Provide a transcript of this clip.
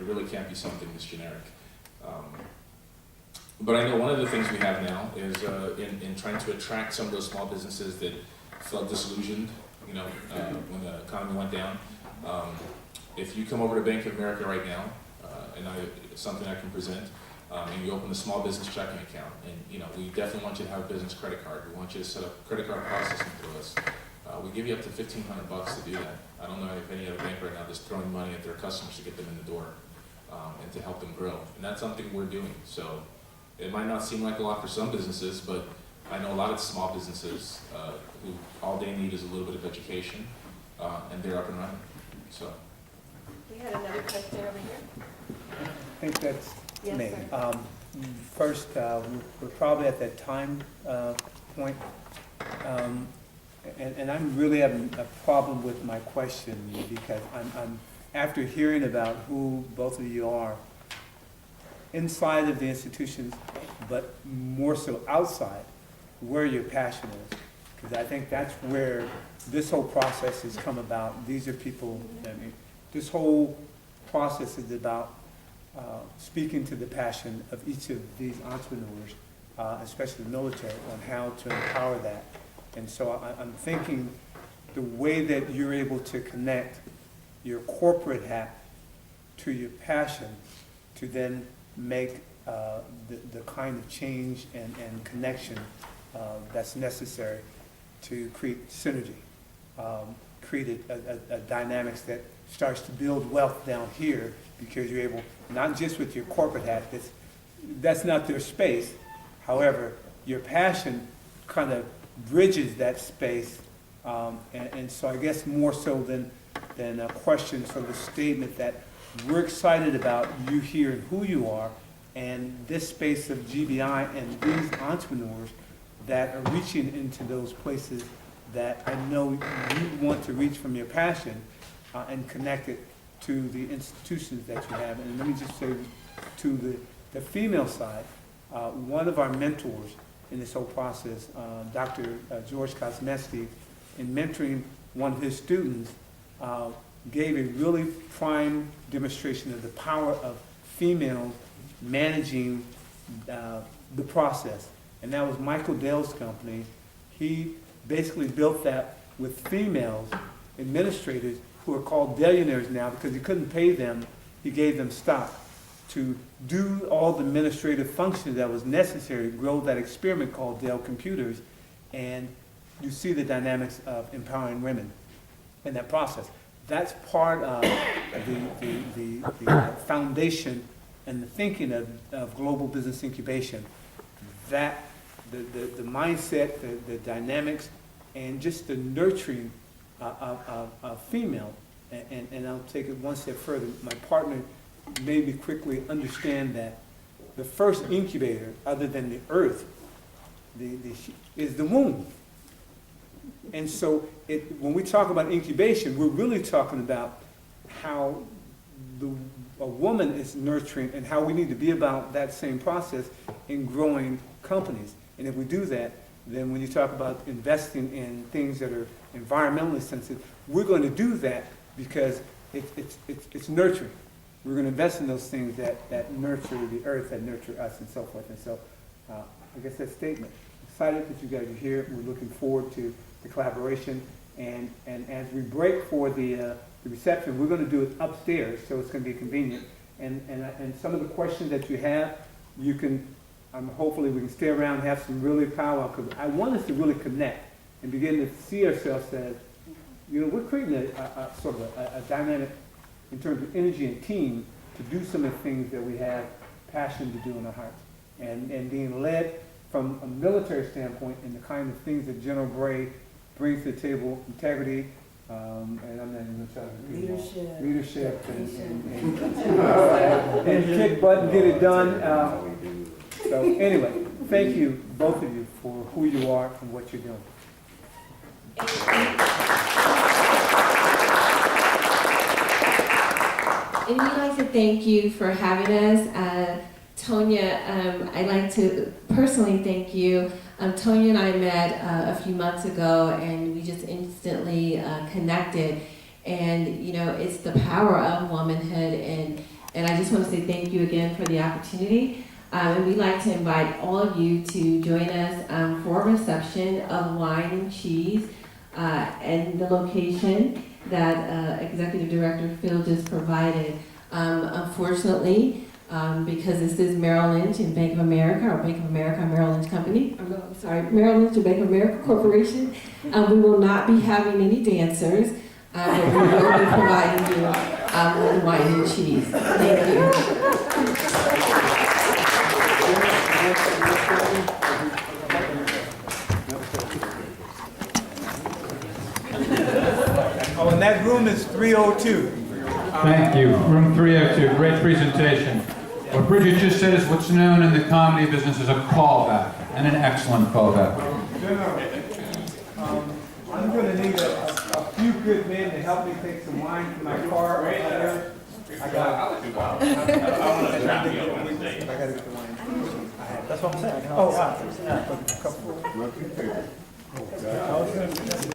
really can't be something this generic. But I know one of the things we have now is in trying to attract some of those small businesses that felt disillusioned, when the economy went down. If you come over to Bank of America right now, and something I can present, and you open a small business checking account, and we definitely want you to have a business credit card. We want you to set up credit card processing through us. We give you up to $1,500 to do that. I don't know if any other bank right now is throwing money at their customers to get them in the door and to help them grow. And that's something we're doing. So it might not seem like a lot for some businesses, but I know a lot of small businesses who all they need is a little bit of education, and they're up and running. So We had another question over here. I think that's Yes, me. sir. First, we're probably at that time point, and I'm really having a problem with my question because I'm after hearing about who both of you are inside of the institutions, but more so outside, where your passion is, because I think that's where this whole process has come about. These are people. This whole process is about speaking to the passion of each of these entrepreneurs, especially the military, on how to empower that. And so I'm thinking the way that you're able to connect your corporate hat to your passion to then make the kind of change and connection that's necessary to create synergy, create a dynamics that starts to build wealth down here, because you're able, not just with your corporate hat, that's not their space. However, your passion kind of bridges that space, and so I guess more so than a question, sort of a statement that we're excited about you here and who you are, and this space of GBI and these entrepreneurs that are reaching into those places that I know you want to reach from your passion, and connect it to the institutions that you have. And let me just say, to the female side, one of our mentors in this whole process, Dr. George Kosmeski, in mentoring one of his students, gave a really prime demonstration of the power of females managing the process. And that was Michael Dell's company. He basically built that with females, administrators, who are called Dellionaires now because he couldn't pay them. He gave them stock to do all the administrative functions that was necessary to grow that experiment called Dell Computers. And you see the dynamics of empowering women in that process. That's part of the foundation and the thinking of global business incubation. That the mindset, the dynamics, and just the nurturing of female. And I'll take it one step further. My partner made me quickly understand that the first incubator, other than the earth, is the womb. And so when we talk about incubation, we're really talking about how a woman is nurturing and how we need to be about that same process in growing companies. And if we do that, then when you talk about investing in things that are environmentally sensitive, we're going to do that because it's nurturing. We're going to invest in those things that nurture the earth, that nurture us, and so forth. And so I guess that statement. Excited that you guys are here. We're looking forward to the collaboration. And as we break for the reception, we're going to do it upstairs, so it's going to be convenient. And some of the questions that you have, you can, hopefully we can stay around and have some really powwow, because I want us to really connect and begin to see ourselves as, we're creating a sort of a dynamic in terms of energy and team to do some of the things that we have passion to do in our hearts. And being led from a military standpoint in the kind of things that General Bray brings to the table, integrity, and I'm not even going to try to leadership, and kick butt and get it done. So anyway, thank you, both of you, for who you are and what you're doing. And we'd like to thank you for having us. Tonya, I'd like to personally thank you. Tonya and I met a few months ago, and we just instantly connected. And it's the power of womanhood and And I just want to say thank you again for the opportunity. And we'd like to invite all of you to join us for a reception of wine and cheese and the location that Executive Director Phil just provided. Unfortunately, because this is Merrill Lynch and Bank of America, or Bank of America and Merrill Lynch Company, I'm sorry, Merrill Lynch and Bank of America Corporation, we will not be having any dancers, but we will be providing you with wine and cheese. Thank you. Oh, and that room is 302. Thank you. Room 302, great presentation. What Bridget just said is what's known in the comedy business as a callback, and an excellent callback. I'm going to need a few good men to help me take some wine from my car right there. I got to get the wine. That's what I'm saying. Oh, wow.